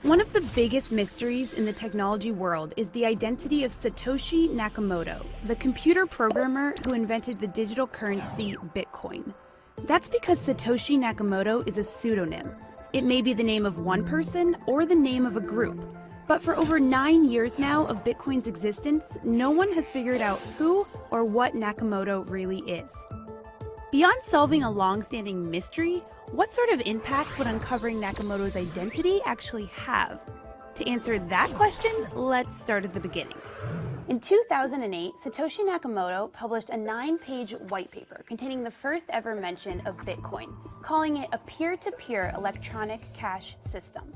One of the biggest mysteries in the technology world is the identity of Satoshi Nakamoto, the computer programmer who invented the digital currency Bitcoin. That's because Satoshi Nakamoto is a pseudonym. It may be the name of one person or the name of a group. But for over 9 years now of Bitcoin's existence, no one has figured out who or what Nakamoto really is. Beyond solving a long-standing mystery, what sort of impact would uncovering Nakamoto's identity actually have? To answer that question, let's start at the beginning. In 2008, Satoshi Nakamoto published a 9-page white paper containing the first ever mention of Bitcoin, calling it a peer-to-peer electronic cash system.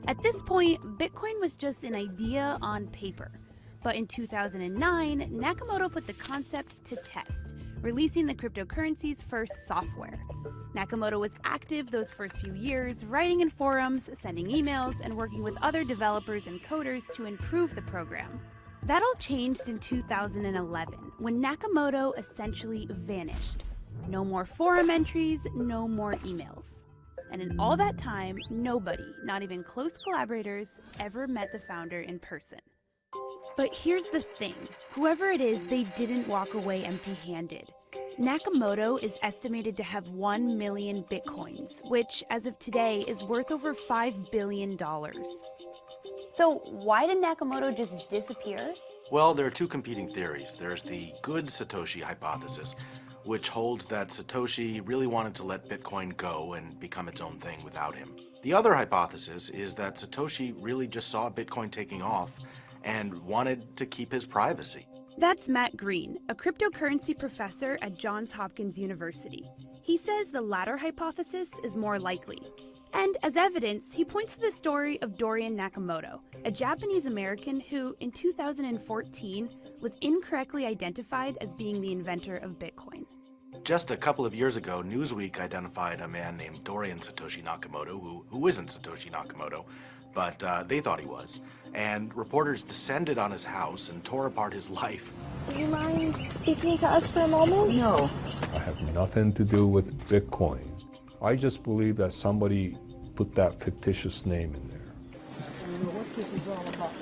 At this point, Bitcoin was just an idea on paper. But in 2009, Nakamoto put the concept to test, releasing the cryptocurrency's first software. Nakamoto was active those first few years, writing in forums, sending emails, and working with other developers and coders to improve the program. That all changed in 2011, when Nakamoto essentially vanished. No more forum entries, no more emails. And in all that time, nobody, not even close collaborators, ever met the founder in person. But here's the thing, whoever it is, they didn't walk away empty-handed. Nakamoto is estimated to have 1 million bitcoins, which, as of today, is worth over $5 billion. So why did Nakamoto just disappear? Well, there are two competing theories. There's the good Satoshi hypothesis, which holds that Satoshi really wanted to let Bitcoin go and become its own thing without him. The other hypothesis is that Satoshi really just saw Bitcoin taking off and wanted to keep his privacy. That's Matt Green, a cryptocurrency professor at Johns Hopkins University. He says the latter hypothesis is more likely. And as evidence, he points to the story of Dorian Nakamoto, a Japanese American who, in 2014, was incorrectly identified as being the inventor of Bitcoin. Just a couple of years ago, Newsweek identified a man named Dorian Satoshi Nakamoto, who isn't Satoshi Nakamoto, but they thought he was. And reporters descended on his house and tore apart his life. Do you mind speaking to us for a moment? No. I have nothing to do with Bitcoin. I just believe that somebody put that fictitious name in there. I don't know what this is all about.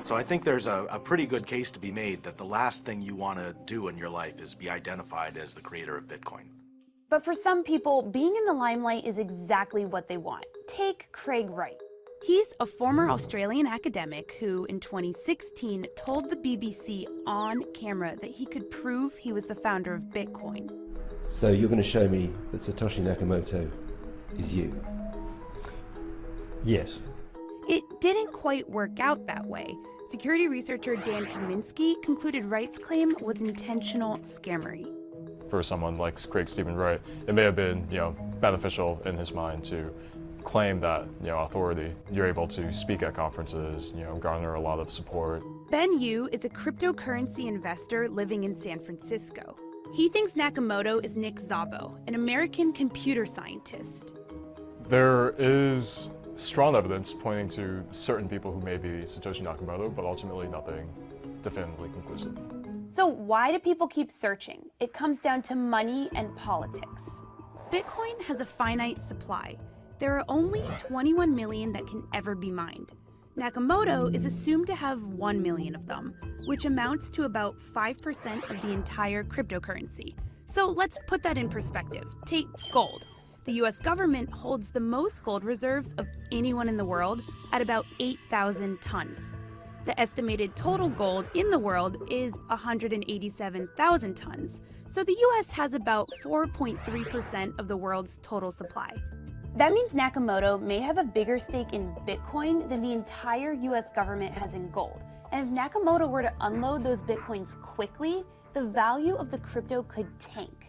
So I think there's a pretty good case to be made that the last thing you want to do in your life is be identified as the creator of Bitcoin. But for some people, being in the limelight is exactly what they want. Take Craig Wright. He's a former Australian academic who, in 2016, told the BBC on camera that he could prove he was the founder of Bitcoin. So you're going to show me that Satoshi Nakamoto is you? Yes. It didn't quite work out that way. Security researcher Dan Kaminsky concluded Wright's claim was intentional scammery. For someone like Craig Stephen Wright, it may have been, beneficial in his mind to claim that, authority. You're able to speak at conferences, garner a lot of support. Ben Yu is a cryptocurrency investor living in San Francisco. He thinks Nakamoto is Nick Szabo, an American computer scientist. There is strong evidence pointing to certain people who may be Satoshi Nakamoto, but ultimately nothing definitively conclusive. So why do people keep searching? It comes down to money and politics. Bitcoin has a finite supply. There are only 21 million that can ever be mined. Nakamoto is assumed to have 1 million of them, which amounts to about 5% of the entire cryptocurrency. So let's put that in perspective. Take gold. The US government holds the most gold reserves of anyone in the world at about 8,000 tons. The estimated total gold in the world is 187,000 tons, so the US has about 4.3% of the world's total supply. That means Nakamoto may have a bigger stake in Bitcoin than the entire US government has in gold. And if Nakamoto were to unload those Bitcoins quickly, the value of the crypto could tank.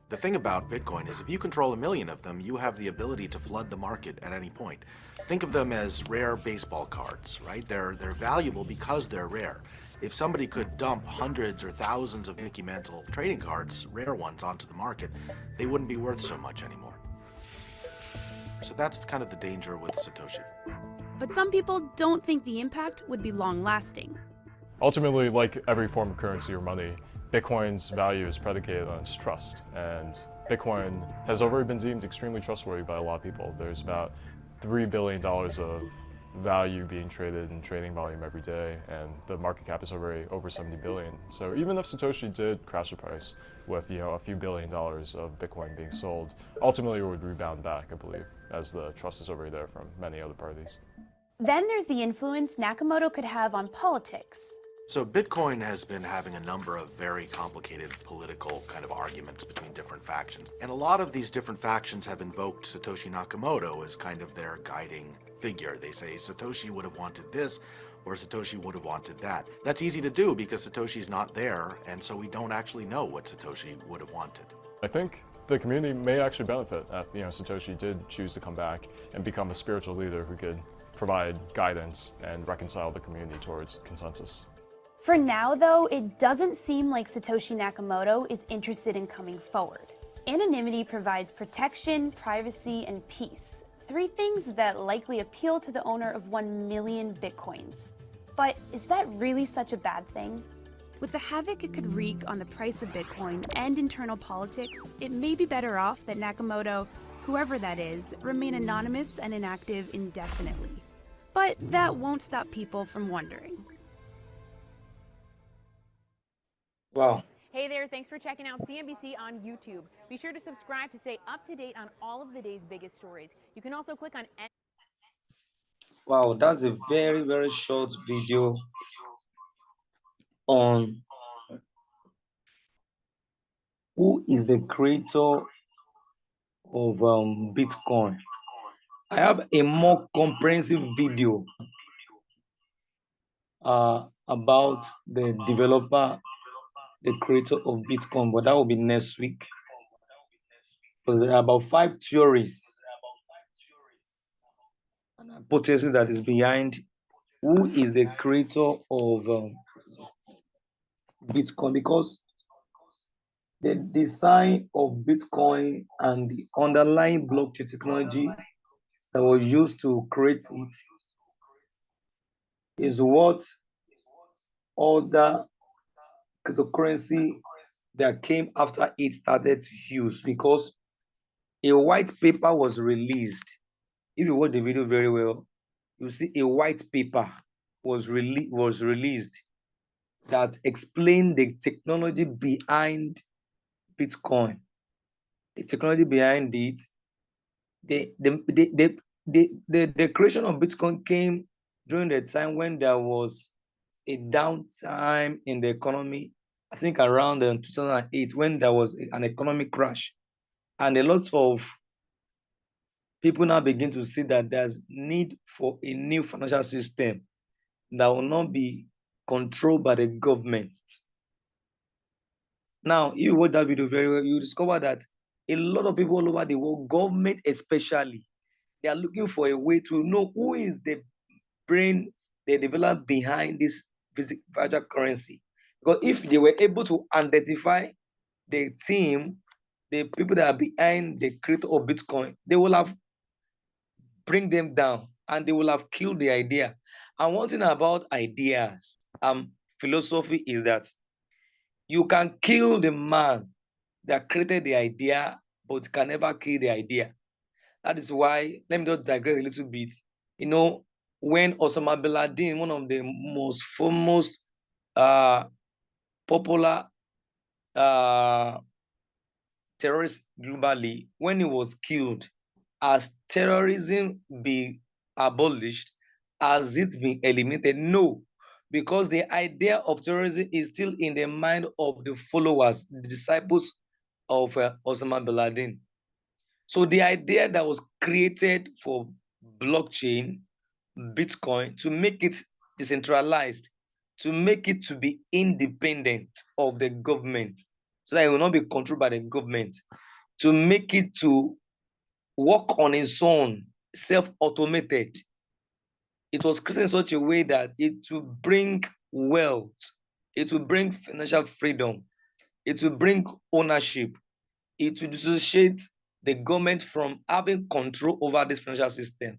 The thing about Bitcoin is if you control 1 million of them, you have the ability to flood the market at any point. Think of them as rare baseball cards, right? They're valuable because they're rare. If somebody could dump hundreds or thousands of Mickey Mantle trading cards, rare ones, onto the market, they wouldn't be worth so much anymore. So that's kind of the danger with Satoshi. But some people don't think the impact would be long-lasting. Ultimately, like every form of currency or money, Bitcoin's value is predicated on its trust, and Bitcoin has already been deemed extremely trustworthy by a lot of people. There's about $3 billion of value being traded in trading volume every day, and the market cap is already over 70 billion. So even if Satoshi did crash the price with a few $1 billion of Bitcoin being sold, ultimately it would rebound back, I believe, as the trust is already there from many other parties. Then there's the influence Nakamoto could have on politics. So Bitcoin has been having a number of very complicated political kind of arguments between different factions. And a lot of these different factions have invoked Satoshi Nakamoto as kind of their guiding figure. They say Satoshi would have wanted this, or Satoshi would have wanted that. That's easy to do because Satoshi's not there, and so we don't actually know what Satoshi would have wanted. I think the community may actually benefit if Satoshi did choose to come back and become a spiritual leader who could provide guidance and reconcile the community towards consensus. For now, though, it doesn't seem like Satoshi Nakamoto is interested in coming forward. Anonymity provides protection, privacy, and peace. 3 things that likely appeal to the owner of 1 million Bitcoins. But is that really such a bad thing? With the havoc it could wreak on the price of Bitcoin and internal politics, it may be better off that Nakamoto, whoever that is, remain anonymous and inactive indefinitely. But that won't stop people from wondering. Wow. Hey there, thanks for checking out CNBC on YouTube. Be sure to subscribe to stay up to date on all of the day's biggest stories. You can also click on Wow, that's a very, very short video on who is the creator of Bitcoin. I have a more comprehensive video about the developer, the creator of Bitcoin, but that will be next week. Because there are about 5 theories and hypotheses that is behind who is the creator of Bitcoin, because the design of Bitcoin and the underlying blockchain technology that was used to create it is what other cryptocurrency that came after it started to use, because a white paper was released. If you watch the video very well, you see a white paper was released that explained the technology behind Bitcoin. The technology behind it, the creation of Bitcoin came during the time when there was a downtime in the economy, I think around 2008, when there was an economic crash. And a lot of people now begin to see that there's need for a new financial system that will not be controlled by the government. Now, if you watch that video very well, you discover that a lot of people all over the world, government especially, they are looking for a way to know who is the brain they developed behind this virtual currency. Because if they were able to identify the team, the people that are behind the creator of Bitcoin, they will have bring them down and they will have killed the idea. And one thing about ideas, philosophy is that you can kill the man that created the idea, but can never kill the idea. That is why, let me just digress a little bit. When Osama bin Laden, one of the most famous, popular terrorists globally, when he was killed, has terrorism been abolished? Has it been eliminated? No, because the idea of terrorism is still in the mind of the followers, the disciples of Osama bin Laden. So the idea that was created for blockchain, Bitcoin, to make it decentralized, to make it to be independent of the government, so that it will not be controlled by the government, to make it to work on its own, self-automated. It was created in such a way that it will bring wealth, it will bring financial freedom, it will bring ownership, it will dissociate the government from having control over this financial system.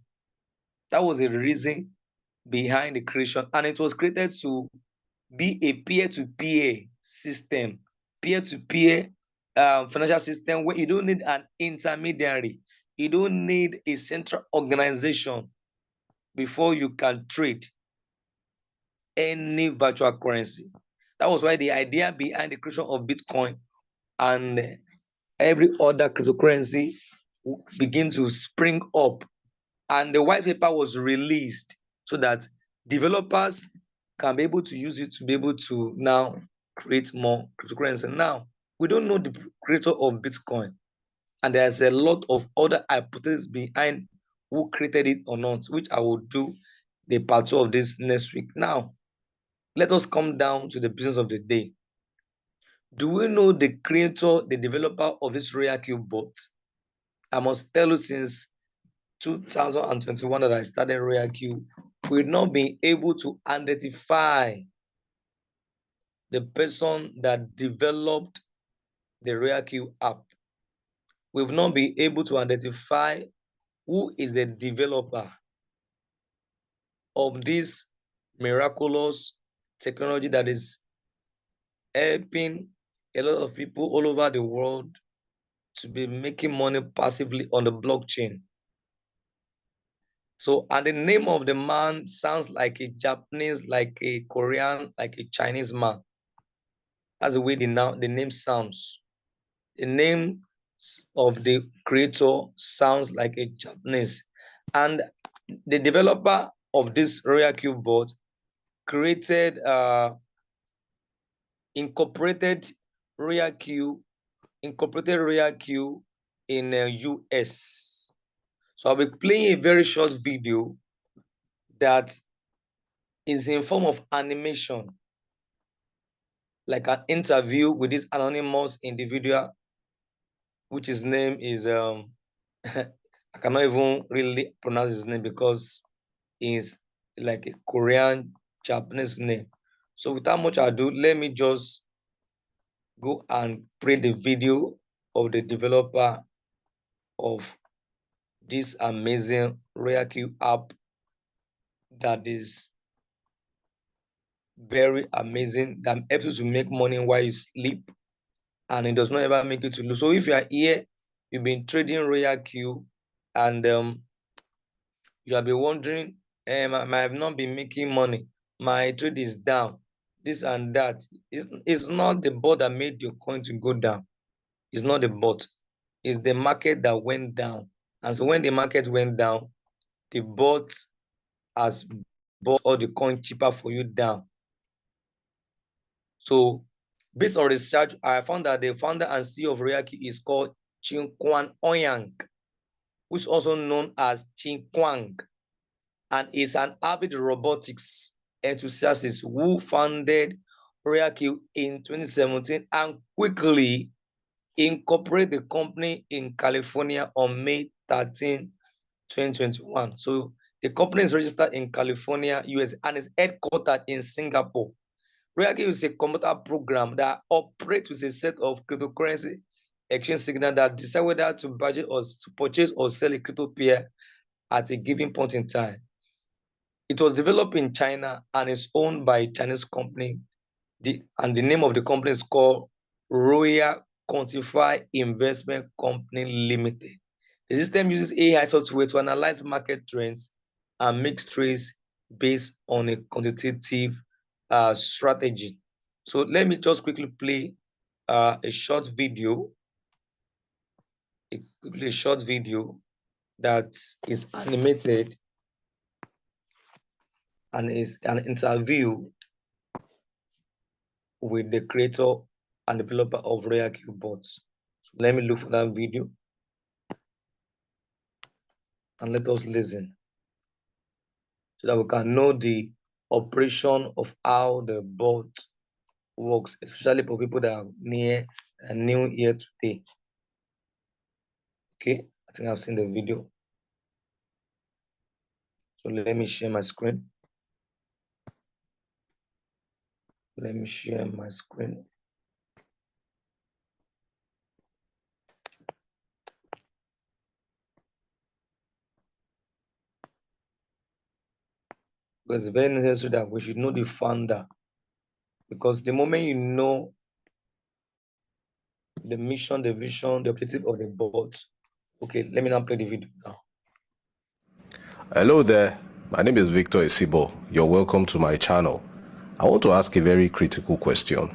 That was the reason behind the creation, and it was created to be a peer-to-peer system, peer-to-peer financial system where you don't need an intermediary. You don't need a central organization before you can trade any virtual currency. That was why the idea behind the creation of Bitcoin and every other cryptocurrency begin to spring up. And the white paper was released so that developers can be able to use it to be able to now create more cryptocurrency. Now, we don't know the creator of Bitcoin, and there's a lot of other hypotheses behind who created it or not, which I will do the part 2 of this next week. Now, let us come down to the business of the day. Do we know the creator, the developer of this RoyalQ bot? I must tell you, since 2021 that I started RoyalQ, we've not been able to identify the person that developed the RoyalQ app. We've not been able to identify who is the developer of this miraculous technology that is helping a lot of people all over the world to be making money passively on the blockchain. So, and the name of the man sounds like a Japanese, like a Korean, like a Chinese man. That's the way the name sounds. The name of the creator sounds like a Japanese. And the developer of this RoyalQ bot created, incorporated RoyalQ in the US. So I'll be playing a very short video that is in form of animation, like an interview with this anonymous individual, which his name is I cannot even really pronounce his name because it's like a Korean Japanese name. So without much ado, let me just go and play the video of the developer of this amazing RoyalQ app that is very amazing, that helps you to make money while you sleep, and it does not ever make you to lose. So if you are here, you've been trading RoyalQ, and you have been wondering, I have not been making money, my trade is down, this and that. It's not the bot that made your coin to go down. It's not the bot. It's the market that went down. And so when the market went down, the bot has bought all the coin cheaper for you down. So based on research, I found that the founder and CEO of RoyalQ is called Chin Kwan Oyang, who's also known as Chin Kwang, and is an avid robotics enthusiast who founded RoyalQ in 2017 and quickly incorporated the company in California on May 13, 2021. So the company is registered in California, US, and is headquartered in Singapore. RoyalQ is a computer program that operates with a set of cryptocurrency exchange signals that decide whether to budget or to purchase or sell a crypto pair at a given point in time. It was developed in China and is owned by a Chinese company. And the name of the company is called Royal Quantify Investment Company Limited. The system uses AI software to analyze market trends and make trades based on a quantitative strategy. So let me just quickly play a short video, that is animated and is an interview with the creator and developer of RoyalQ bots. So let me look for that video and let us listen so that we can know the operation of how the bot works, especially for people that are new here today. Okay, I think I've seen the video. So let me share my screen. Let me share my screen. Because it's very necessary that we should know the founder. Because the moment you know the mission, the vision, the objective of the bot, Okay, let me now play the video now. Hello there, my name is Victor Isibo. You're welcome to my channel. I want to ask a very critical question.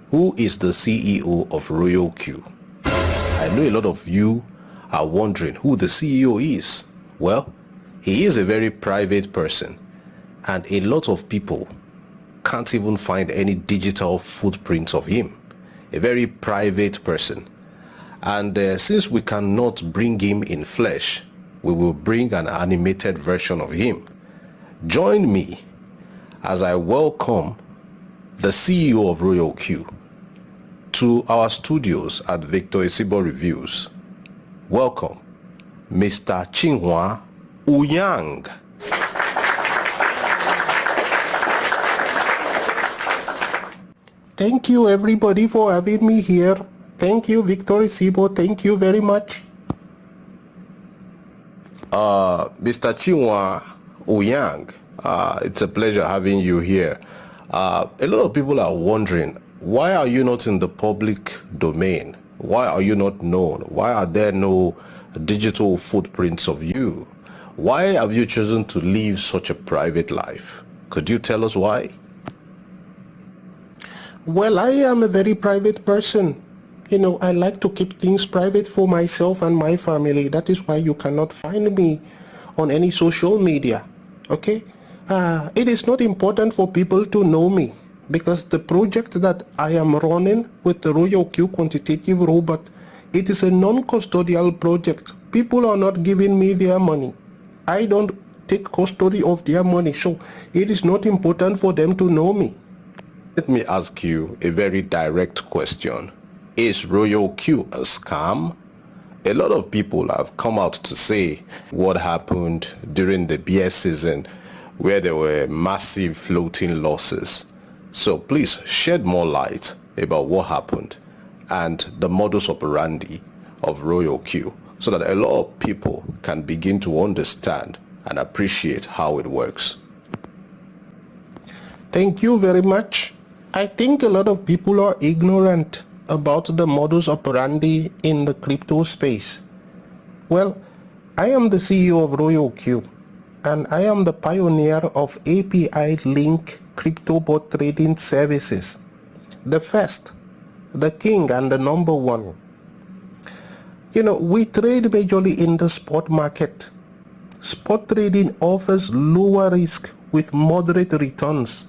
Who is the CEO of RoyalQ? I know a lot of you are wondering who the CEO is. Well, he is a very private person, and a lot of people can't even find any digital footprints of him. A very private person. And since we cannot bring him in flesh, we will bring an animated version of him. Join me as I welcome the CEO of RoyalQ to our studios at Victor Isibo Reviews. Welcome, Mr. Chinua Uyang. Thank you everybody for having me here. Thank you, Victor Isibo. Thank you very much. Mr. Chinua Uyang, it's a pleasure having you here. A lot of people are wondering, why are you not in the public domain? Why are you not known? Why are there no digital footprints of you? Why have you chosen to live such a private life? Could you tell us why? Well, I am a very private person. You know, I like to keep things private for myself and my family. That is why you cannot find me on any social media. Okay? It is not important for people to know me, because the project that I am running with the RoyalQ quantitative robot, it is a non-custodial project. People are not giving me their money. I don't take custody of their money, so it is not important for them to know me. Let me ask you a very direct question. Is RoyalQ a scam? A lot of people have come out to say what happened during the beer season, where there were massive floating losses. So please shed more light about what happened and the modus operandi of RoyalQ, so that a lot of people can begin to understand and appreciate how it works. Thank you very much. I think a lot of people are ignorant about the modus operandi in the crypto space. Well, I am the CEO of RoyalQ, and I am the pioneer of API-linked crypto bot trading services. The first, the king, and the number one. You know, we trade majorly in the spot market. Spot trading offers lower risk with moderate returns,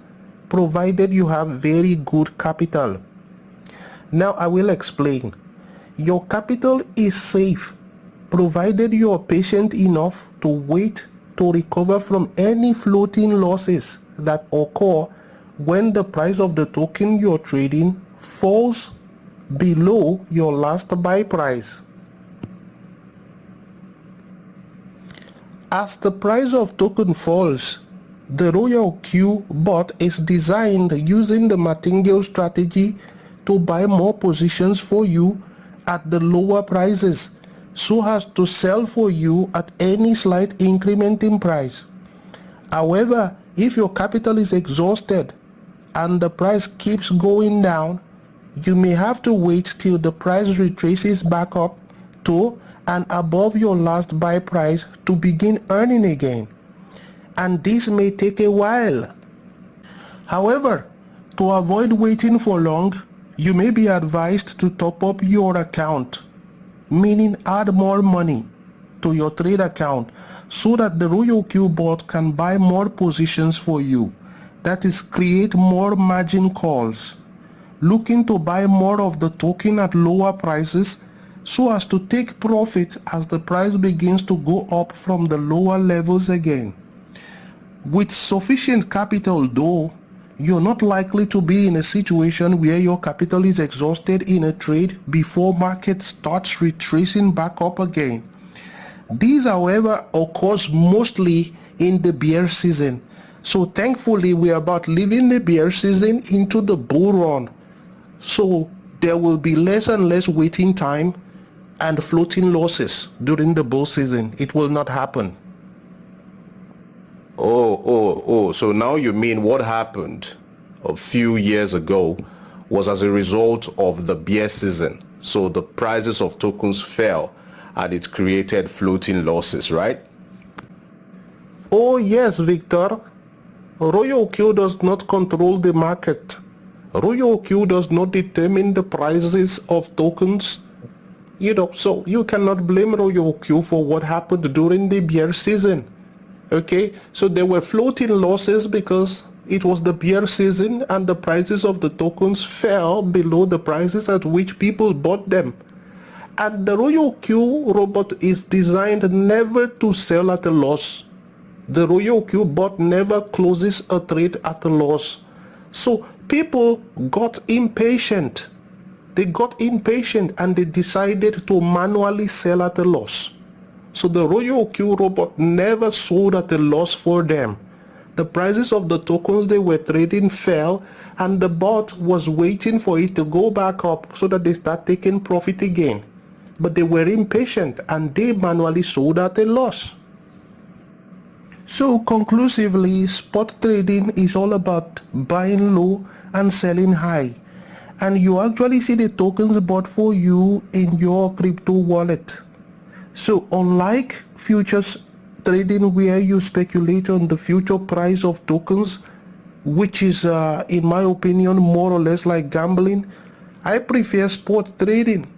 provided you have very good capital. Now I will explain. Your capital is safe, provided you are patient enough to wait to recover from any floating losses that occur when the price of the token you're trading falls below your last buy price. As the price of token falls, the RoyalQ bot is designed using the martingale strategy to buy more positions for you at the lower prices, so as to sell for you at any slight increment in price. However, if your capital is exhausted and the price keeps going down, you may have to wait till the price retraces back up to and above your last buy price to begin earning again. And this may take a while. However, to avoid waiting for long, you may be advised to top up your account, meaning add more money to your trade account, so that the RoyalQ bot can buy more positions for you. That is, create more margin calls, looking to buy more of the token at lower prices, so as to take profit as the price begins to go up from the lower levels again. With sufficient capital though, you're not likely to be in a situation where your capital is exhausted in a trade before market starts retracing back up again. This, however, occurs mostly in the bear season. So thankfully, we are about leaving the bear season into the bull run. So there will be less and less waiting time and floating losses during the bull season. It will not happen. So now you mean what happened a few years ago was as a result of the bear season. So the prices of tokens fell, and it created floating losses, right? Oh yes, Victor. RoyalQ does not control the market. RoyalQ does not determine the prices of tokens. So you cannot blame RoyalQ for what happened during the bear season. Okay, so there were floating losses because it was the bear season and the prices of the tokens fell below the prices at which people bought them. And the RoyalQ robot is designed never to sell at a loss. The RoyalQ bot never closes a trade at a loss. So people got impatient. They got impatient and they decided to manually sell at a loss. So the RoyalQ robot never sold at a loss for them. The prices of the tokens they were trading fell and the bot was waiting for it to go back up so that they start taking profit again. But they were impatient and they manually sold at a loss. So conclusively, spot trading is all about buying low and selling high. And you actually see the tokens bought for you in your crypto wallet. So unlike futures trading where you speculate on the future price of tokens, which is in my opinion more or less like gambling, I prefer spot trading.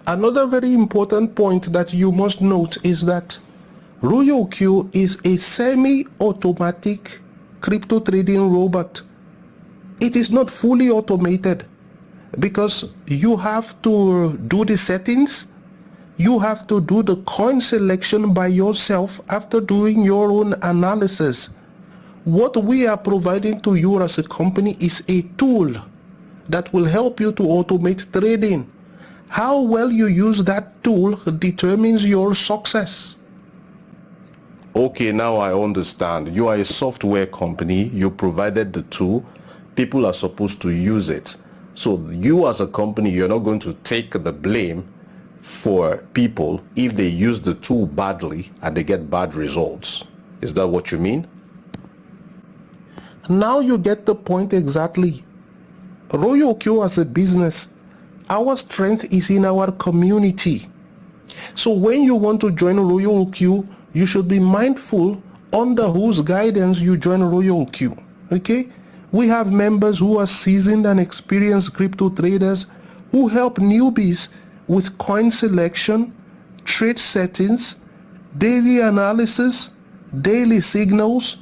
Another very important point that you must note is that RoyalQ is a semi-automatic crypto trading robot. It is not fully automated because you have to do the settings, you have to do the coin selection by yourself after doing your own analysis. What we are providing to you as a company is a tool that will help you to automate trading. How well you use that tool determines your success. Okay, now I understand. You are a software company. You provided the tool. People are supposed to use it. So you as a company, you're not going to take the blame for people if they use the tool badly and they get bad results. Is that what you mean? Now you get the point exactly. RoyalQ as a business, our strength is in our community. So when you want to join RoyalQ, you should be mindful under whose guidance you join RoyalQ. Okay? We have members who are seasoned and experienced crypto traders who help newbies with coin selection, trade settings, daily analysis, daily signals,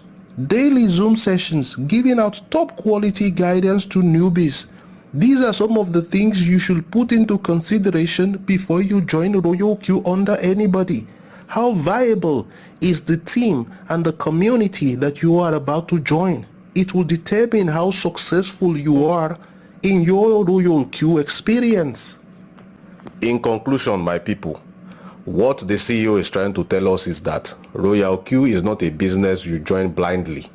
daily Zoom sessions, giving out top quality guidance to newbies. These are some of the things you should put into consideration before you join RoyalQ under anybody. How viable is the team and the community that you are about to join? It will determine how successful you are in your RoyalQ experience. In conclusion, my people, what the CEO is trying to tell us is that RoyalQ is not a business you join blindly.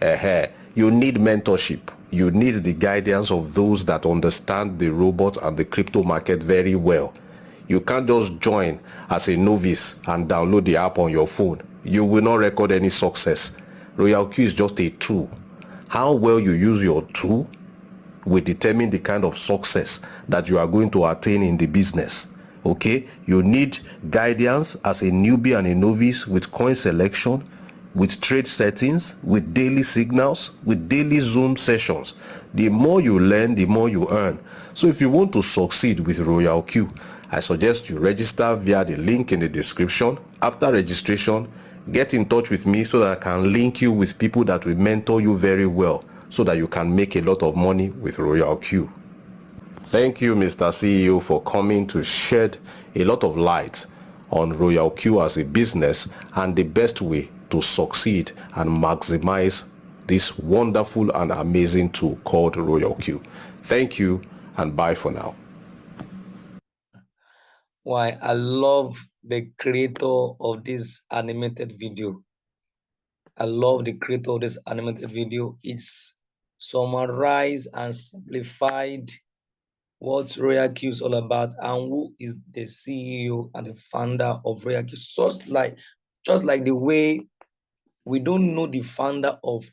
You need mentorship. You need the guidance of those that understand the robot and the crypto market very well. You can't just join as a novice and download the app on your phone. You will not record any success. RoyalQ is just a tool. How well you use your tool will determine the kind of success that you are going to attain in the business. Okay, you need guidance as a newbie and a novice with coin selection, with trade settings, with daily signals, with daily Zoom sessions. The more you learn, the more you earn. So if you want to succeed with RoyalQ, I suggest you register via the link in the description. After registration, get in touch with me so that I can link you with people that will mentor you very well so that you can make a lot of money with RoyalQ. Thank you, Mr. CEO, for coming to shed a lot of light on RoyalQ as a business and the best way to succeed and maximize this wonderful and amazing tool called RoyalQ. Thank you and bye for now. Why, I love the creator of this animated video. I love the creator of this animated video. It's summarized and simplified what RoyalQ is all about and who is the CEO and the founder of RoyalQ. Just like the way we don't know the founder of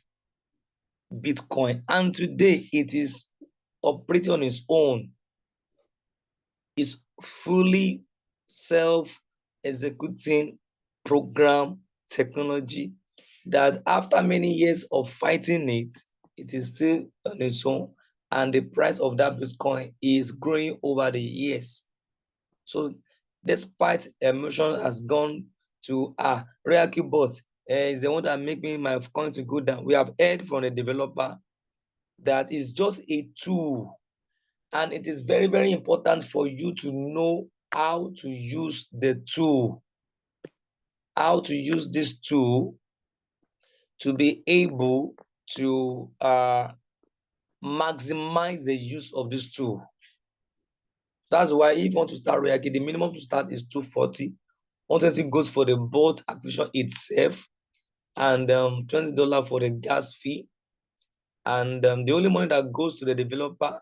Bitcoin, and today it is operating on its own. It's fully self-executing program technology that after many years of fighting it, it is still on its own, and the price of that Bitcoin is growing over the years. So despite emotion has gone to RoyalQ bot is the one that make me my coin to go down. We have heard from the developer that is just a tool, and it is very, very important for you to know how to use the tool, how to use this tool to be able to maximize the use of this tool. That's why if you want to start RoyalQ, the minimum to start is 240. 120 goes for the bot acquisition itself, and $20 for the gas fee. And the only money that goes to the developer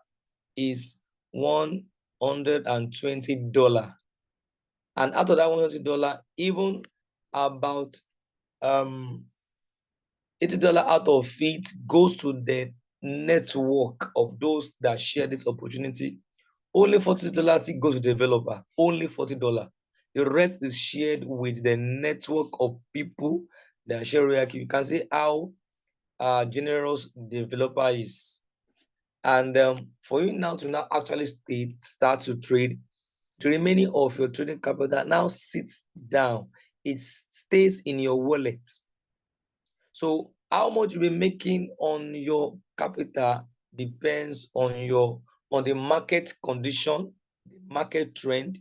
is $120. And after that $120, even about $80 out of it goes to the network of those that share this opportunity. Only $40 still goes to the developer. Only $40. The rest is shared with the network of people that share RoyalQ. You can see how generous developer is. And for you now to actually start to trade, the remaining of your trading capital now sits down. It stays in your wallet. So how much you'll be making on your capital depends on the market condition, the market trend,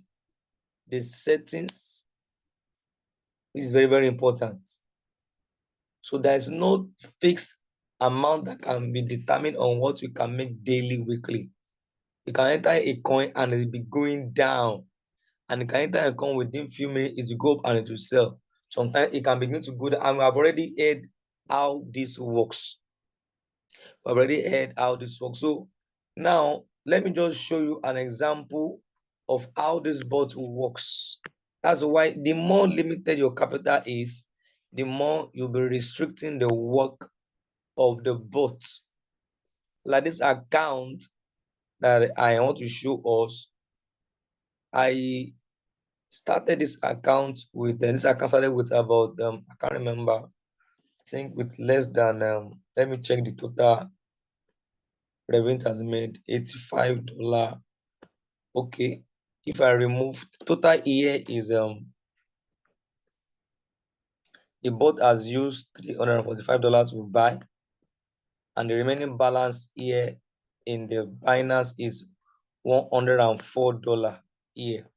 the settings. This is very, very important. So there's no fixed amount that can be determined on what we can make daily, weekly. You can enter a coin and it'll be going down. And you can enter a coin within few minutes, it will go up and it will sell. Sometimes it can begin to go down. And I've already heard how this works. We've already heard how this works. So now let me just show you an example of how this bot works. That's why the more limited your capital is, the more you'll be restricting the work of the bot. Like this account that I want to show us, I started this account with about I can't remember, I think with less than let me check the total revenue it has made, $85. Okay, if I remove total here is the bot has used $345 to buy, and the remaining balance here in the Binance is $104 here.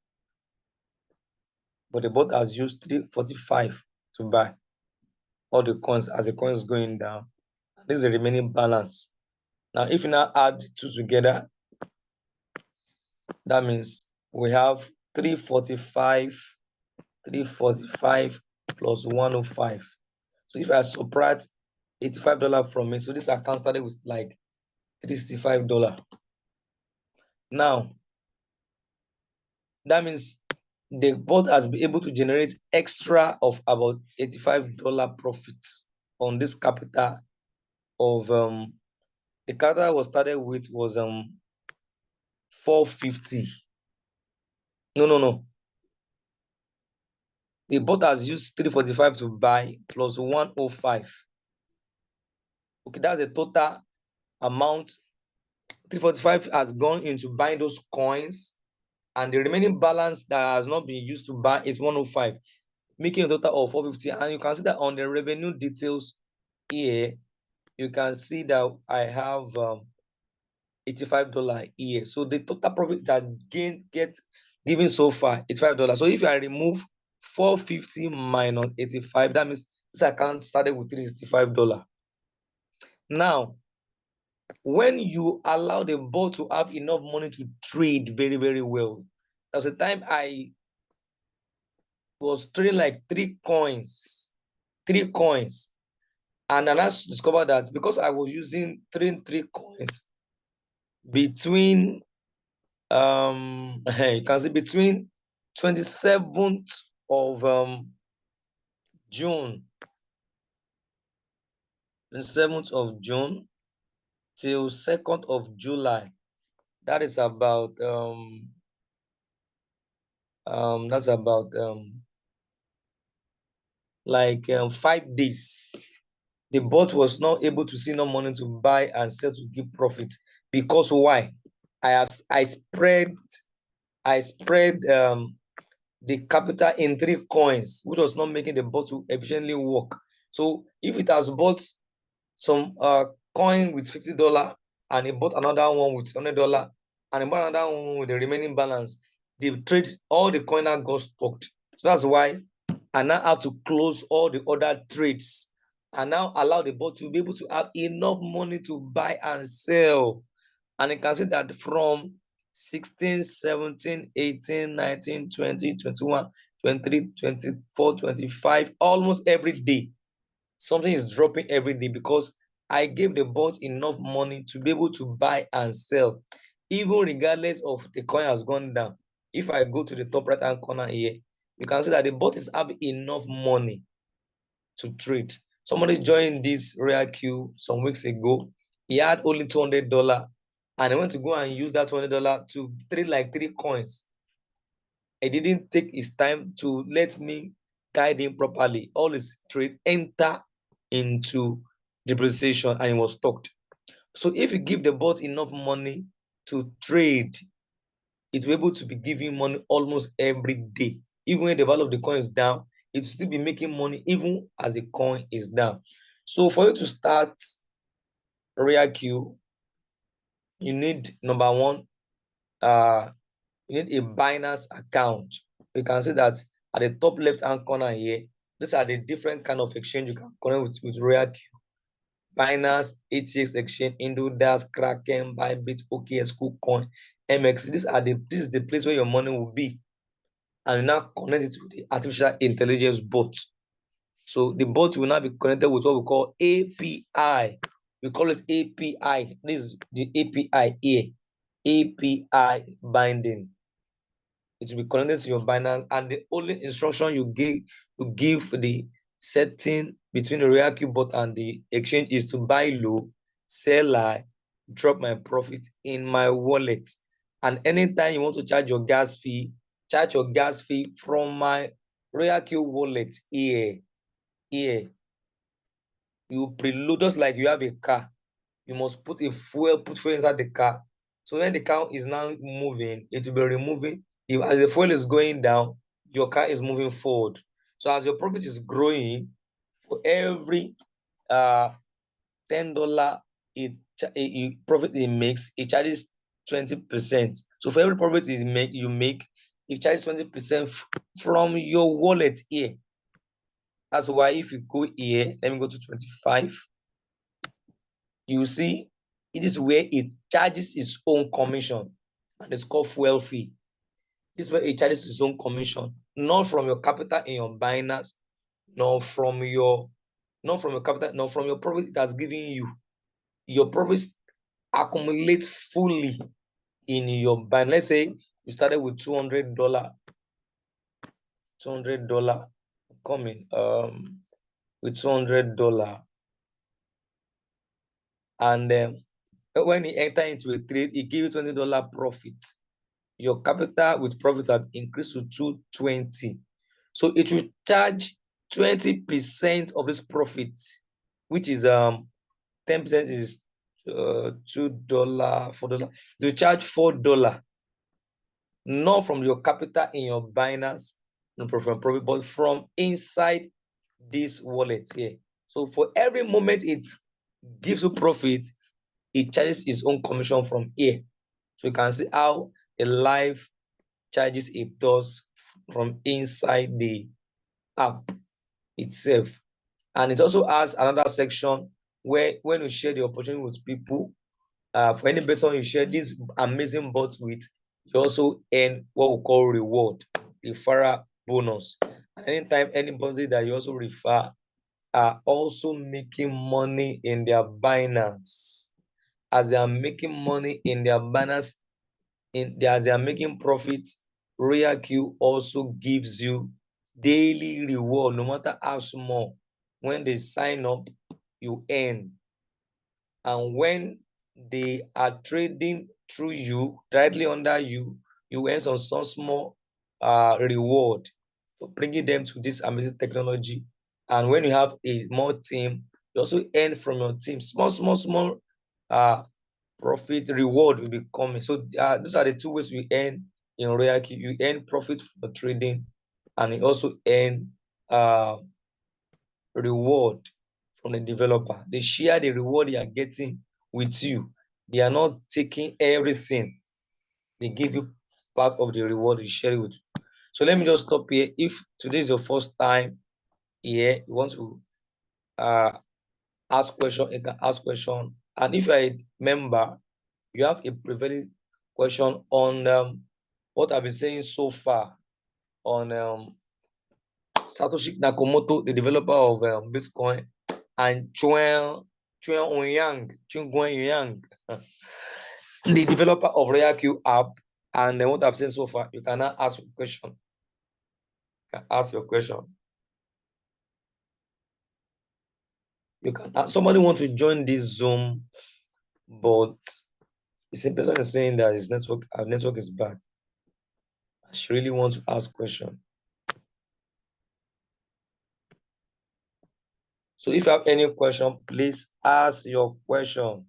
But the bot has used $345 to buy all the coins as the coins going down. This is the remaining balance. Now, if you now add the two together, that means we have 345 plus 105. So if I subtract $85 from it, so this account started with like $365. Now, that means the bot has been able to generate extra of about $85 profits on this capital of the capital was started with was 450. No. The bot has used 345 to buy plus 105. Okay, that's the total amount. 345 has gone into buying those coins, and the remaining balance that has not been used to buy is 105, making a total of 450. And you can see that on the revenue details here, you can see that I have $85 here. So the total profit that gets given so far, $85. So if I remove 450 minus 85, that means this account started with $365. Now, when you allow the bot to have enough money to trade very, very well, there's a time I was trading like three coins, and I discovered that because I was using three coins between you can see between 27th of June, 27th of June till 2nd of July. That is about That's about like 5 days. The bot was not able to see no money to buy and sell to give profit. Because why? I spread the capital in 3 coins, which was not making the bot to efficiently work. So if it has bought some coin with $50 and it bought another one with $100 and it bought another one with the remaining balance, the trade, all the coin now got stocked. So that's why I now have to close all the other trades and now allow the bot to be able to have enough money to buy and sell. And you can see that from 16, 17, 18, 19, 20, 21, 23, 24, 25, almost every day, something is dropping every day because I gave the bot enough money to be able to buy and sell, even regardless of the coin has gone down. If I go to the top right hand corner here, you can see that the bot is having enough money to trade. Somebody joined this RoyalQ some weeks ago. He had only $200 and he went to go and use that $200 to trade like 3 coins. He didn't take his time to let me guide him properly. All his trade enter into depreciation and he was stocked. So if you give the bot enough money to trade, it will be able to be giving money almost every day. Even when the value of the coin is down, it will still be making money even as the coin is down. So for you to start RoyalQ, you need number one, you need a Binance account. You can see that at the top left hand corner here, these are the different kind of exchange you can connect with RoyalQ. Binance, ATX exchange, Indodas, Kraken, Bybit, OKX, KuCoin, MX. This is the place where your money will be. And you now connect it with the artificial intelligence bot. So the bot will now be connected with what we call API. We call it API. This is the API here. API binding. It will be connected to your Binance, and the only instruction you give the setting between the RoyalQ bot and the exchange is to buy low, sell high, drop my profit in my wallet. And anytime you want to charge your gas fee from my RoyalQ wallet here. You preload, just like you have a car. You must put fuel inside the car. So when the car is now moving, it will be removing. As the fuel is going down, your car is moving forward. So as your profit is growing, for every $10 profit it makes, it charges 20%. So for every profit you make, it charges 20% from your wallet here. That's why if you go here, let me go to 25. You see, it is where it charges its own commission, and it's called fuel fee. This is where it charges its own commission, not from your capital in your Binance, nor from your capital, nor from your profit that's giving you. Your profits accumulate fully in your Binance. Let's say you started with $200, coming with $200, and when you enter into a trade, it gives you $20 profit. Your capital with profit have increased to 220. So it will charge 20% of this profit, which is 10% is $2, $4. It will charge $4, not from your capital in your Binance, no from profit, but from inside this wallet here. So for every moment it gives you profit, it charges its own commission from here. So you can see how the live charges it does from inside the app itself. And it also has another section where when you share the opportunity with people, for any person you share this amazing bot with, you also earn what we call reward, referral bonus. And anytime anybody that you also refer are also making money in their Binance. As they are making money in their Binance, as they are making profit, RoyalQ also gives you daily reward, no matter how small. When they sign up, you earn. And when they are trading through you, directly under you, you earn some small reward for bringing them to this amazing technology. And when you have a more team, you also earn from your team. Small profit reward will be coming. So those are the two ways we earn in RoyalQ. You earn profit from trading, and you also earn reward from the developer. They share the reward they are getting with you. They are not taking everything. They give you part of the reward, they share it with you. So let me just stop here. If today is your first time here, you want to ask question, you can ask question. And if you're a member, you have a prevailing question on what I've been saying so far on Satoshi Nakamoto, the developer of Bitcoin, and Chuan Yang, the developer of RoyalQ app. And then what I've said so far, you can now ask a question. You can ask your question. You can somebody want to join this Zoom, but the same person is saying that his network, our network is bad. I should really want to ask question. So if you have any question, please ask your question.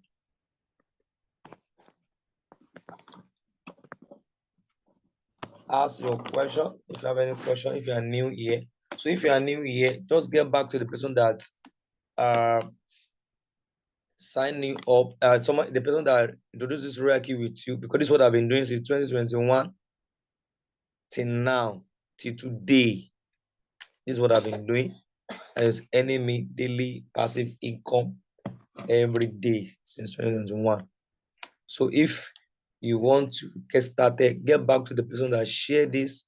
Ask your question if you have any question, if you are new here. So if you are new here, just get back to the person that signing up, the person that introduced this RoyalQ with you, because this is what I've been doing since 2021 till now, till today. This is what I've been doing. And it's earning me daily passive income every day since 2021. So if you want to get started, get back to the person that shared this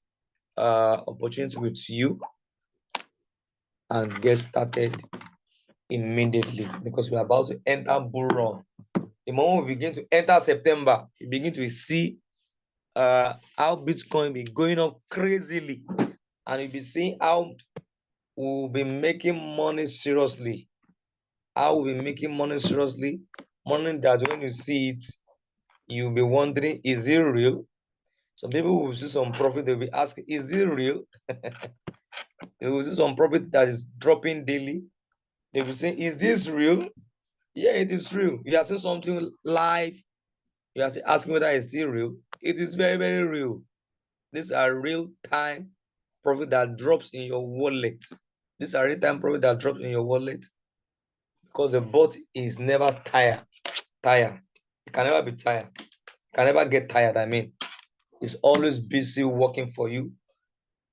opportunity with you and get started immediately, because we're about to enter bull run. The moment we begin to enter September, you begin to see how Bitcoin be going up crazily, and you'll be seeing how we'll be making money seriously. How we'll be making money seriously, money that when you see it, you'll be wondering, is it real? Some people will see some profit, they'll be asking, is it real? They will see some profit that is dropping daily. They will say, is this real? Yeah, it is real. You are seeing something live. You are asking whether it's still real. It is very, very real. These are real-time profit that drops in your wallet. These are real-time profit that drops in your wallet, because the bot is never tired. It can never be tired. It can never get tired. I mean, it's always busy working for you.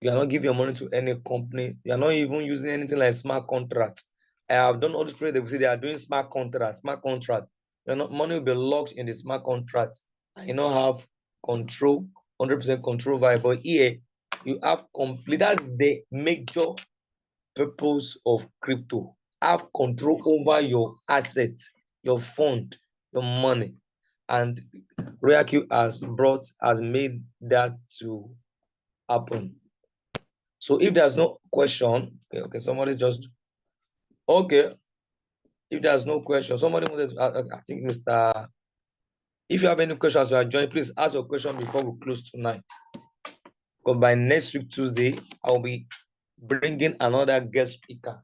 You are not giving your money to any company. You are not even using anything like smart contracts. I have done all this project. They will say they are doing smart contracts. Money will be locked in the smart contract. And you don't have control, 100% control over it. But here, you have complete. That's the major purpose of crypto. Have control over your assets, your fund, your money. And RoyalQ has made that to happen. So if there's no question, okay, somebody just, okay. If there's no question, somebody wanted to ask, I think Mr. If you have any questions, you are joining, please ask your question before we close tonight. Because by next week, Tuesday, I'll be bringing another guest speaker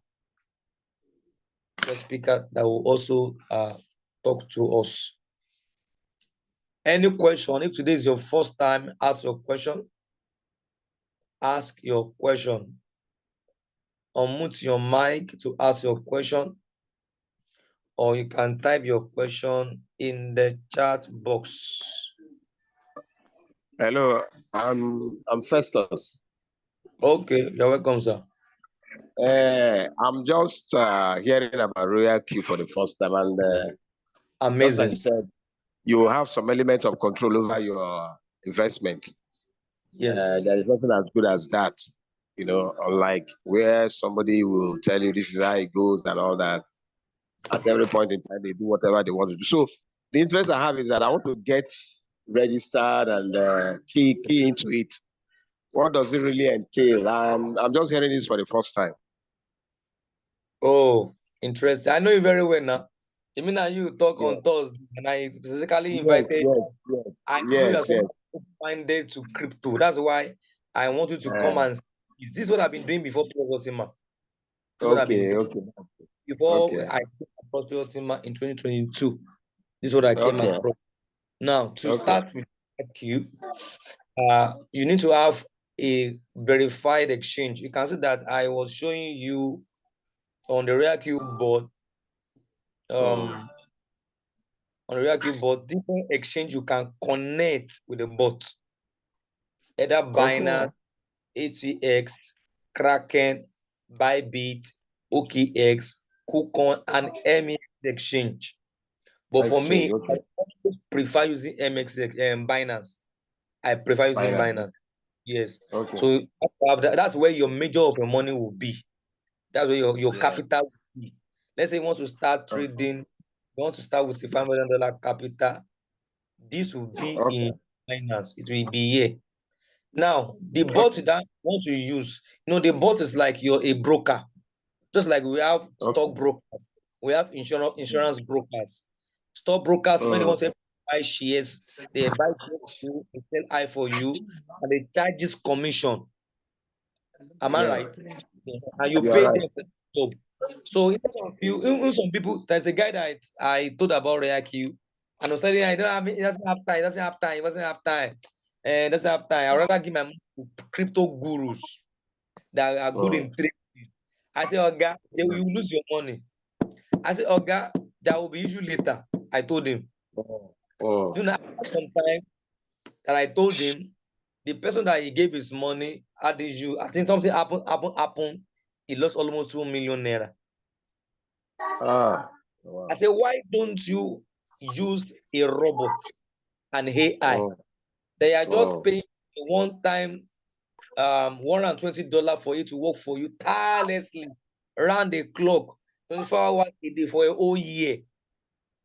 that will also talk to us. Any question? If today is your first time, ask your question. Ask your question. Unmute your mic to ask your question, or you can type your question in the chat box. Hello, I'm Festus. Okay, you're welcome, sir. I'm just hearing about RoyalQ for the first time, and amazing. Just like you said, you have some element of control over your investment. Yes. There is nothing as good as that, you know, unlike where somebody will tell you this is how it goes and all that. At every point in time, they do whatever they want to do. So the interest I have is that I want to get registered and key into it. What does it really entail? I'm just hearing this for the first time. Oh, interesting. I know you very well now. You mean that you talk on Thursday, and I specifically invited Yes. I know you are minded to crypto. That's why I want you to come and see. Is this what I've been doing before Ultima? This is what I've been doing. Before I came across Ultima in 2022. This is what I came across. Now, to start with RoyalQ, you need to have a verified exchange. You can see that I was showing you on the RoyalQ board, on the RoyalQ board, different exchange you can connect with the bot. Either Binance, ATX, Kraken, Bybit, OKX, KuCoin, and MX exchange. But for me, I always prefer using Binance. I prefer using Binance. Yes. So that's where your major of your money will be. That's where your capital will be. Let's say you want to start trading, you want to start with a $5 million capital. This will be in Binance. It will be here. Now, the bot that you want to use, the bot is like you're a broker. Just like we have stock brokers, we have insurance brokers. Stock brokers, when they want to buy shares, they buy shares to sell high for you, and they charge this commission. Am I right? And you pay them for the job. So even some people, there's a guy that I told about RoyalQ, and I was telling him, he doesn't have time, he doesn't have time. I'd rather give my money to crypto gurus that are good in trading. I say, Oga, you will lose your money. I said, Oga, that will be issue later. I told him. Sometime that I told him, the person that he gave his money had issue. I think something happened. He lost almost 2 million naira. I said, why don't you use a robot and AI? They are just paying one time $120 for it to work for you tirelessly, round the clock, 24 hours a day for a whole year.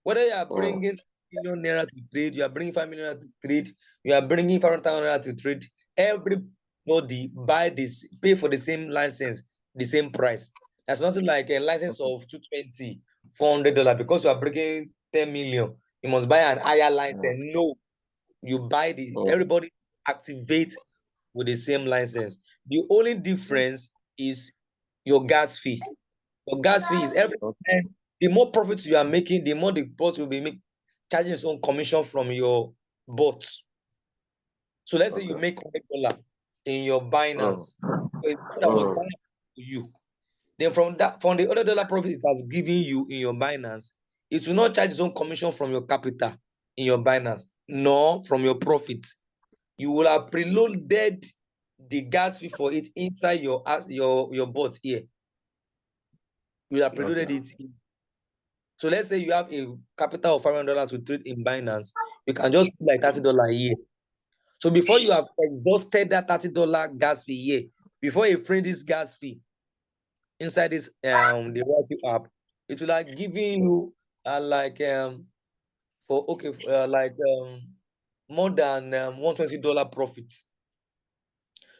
Whether you are bringing million naira to trade, you are bringing 5 million naira to trade, you are bringing 500,000 naira to trade, everybody pay for the same license, the same price. That's nothing like a license of $220, $400 because you are bringing 10 million. You must buy an higher license. No, you buy everybody activate with the same license. The only difference is your gas fee. Your gas fee is every time. The more profits you are making, the more the bot will be charging its own commission from your bot. So let's say you make $100 in your Binance. So it's that will buy to you. Then from the $100 profit it has given you in your Binance, it will not charge its own commission from your capital in your Binance, nor from your profit. You will have preloaded the gas fee for it inside your bot here. You will have preloaded it in. So let's say you have a capital of $500 to trade in Binance, you can just put like $30 a year. So before you have exhausted that $30 gas fee here, before you frame this gas fee inside this the RoyalQ app, it will like giving you more than $120 profit.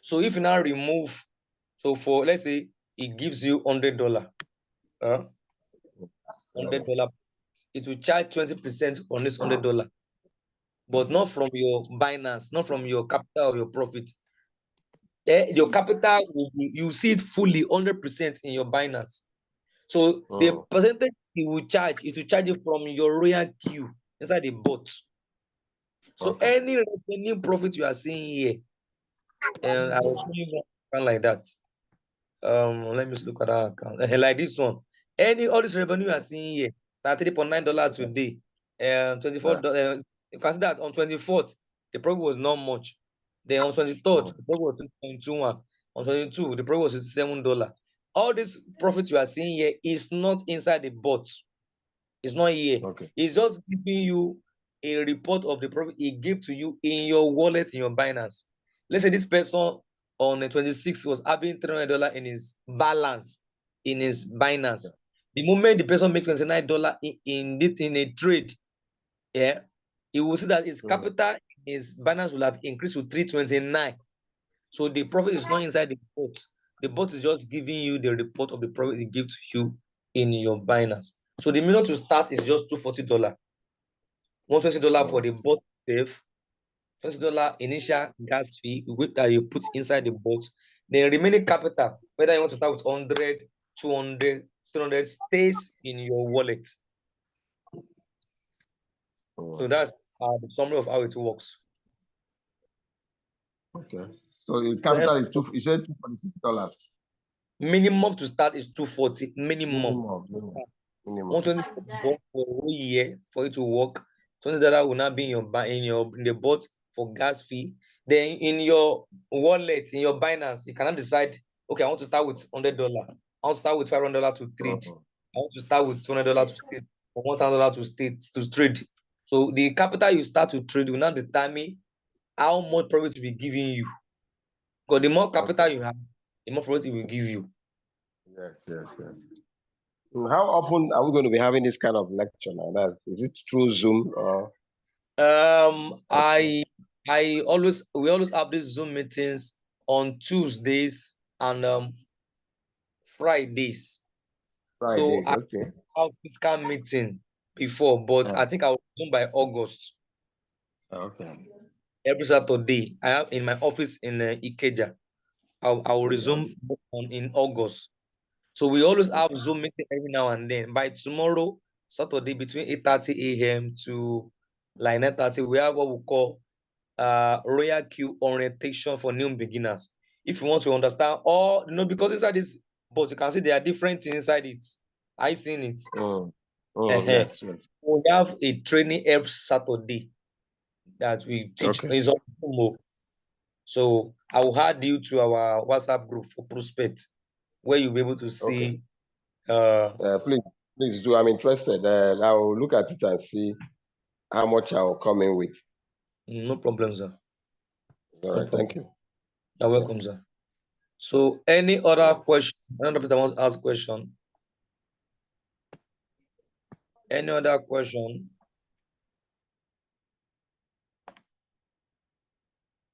So if you now remove, so for let's say it gives you $100, $100, it will charge 20% on this $100, but not from your Binance, not from your capital or your profit. Your capital you see it fully 100% in your Binance. So the percentage it will charge you from your RoyalQ inside the bot. So any revenue profit you are seeing here, and I will show you one like that. Let me look at that account. Like this one. All this revenue you are seeing here, $3.9 today, $24. You can see that on 24th, the profit was not much. Then on 23rd, the profit was 6.21. On 22, the profit was $67. All this profit you are seeing here is not inside the bot. It's not here. It's just giving you a report of the profit it gave to you in your wallet, in your Binance. Let's say this person on the 26th was having $300 in his balance in his Binance. The moment the person makes $29 in a trade, you will see that his capital in his Binance will have increased to 329. So the profit is not inside the bot. The bot is just giving you the report of the profit it gives to you in your Binance. So the minute to start is just $240. $120 for the bot save, $20 initial gas fee that you put inside the boat. The remaining capital, whether you want to start with 100, 200, 300, stays in your wallet. So that's the summary of how it works. Okay. So the capital is you said $246. Minimum to start is 240. Minimum. $120 for a whole year for it to work. $20 will not be in the boat for gas fee. Then in your wallet, in your Binance, you cannot decide, okay, I want to start with $100. I want to start with $500 to trade. I want to start with $200 to trade, or $1,000 to trade. So the capital you start to trade will not determine how much profit will be giving you. Because the more capital you have, the more profit it will give you. Yes. How often are we going to be having this kind of lecture now? Is it through Zoom or? We always have these Zoom meetings on Tuesdays and Fridays. So I have physical meeting before, but I think I will Zoom by August. Okay. Every Saturday, I have in my office in Ikeja. I will resume in August. So we always have Zoom meeting every now and then. By tomorrow, Saturday, between 8:30 a.m. to like 9:30, we have what we call RoyalQ orientation for new beginners. If you want to understand all, because inside this boat, you can see there are different things inside it. I seen it. Yes. We have a training every Saturday that we teach. It's on Zoom. So I will add you to our WhatsApp group for prospects, where you'll be able to see. Please do. I'm interested. I will look at it and see how much I will come in with. No problem, sir. All right. Thank you. You're welcome, sir. So any other question? Another person wants to ask a question. Any other question?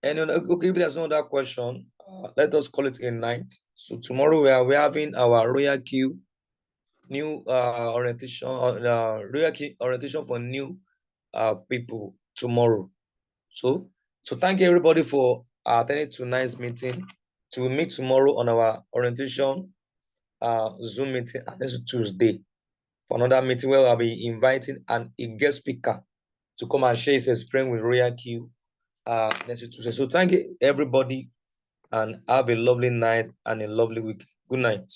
Okay, if there's no other question, let us call it a night. So tomorrow we are having our RoyalQ new orientation, RoyalQ orientation for new people tomorrow. So thank you everybody for attending tonight's meeting. To meet tomorrow on our orientation Zoom meeting next Tuesday for another meeting where I'll be inviting a guest speaker to come and share his experience with RoyalQ next Tuesday. So thank you everybody, and have a lovely night and a lovely week. Good night.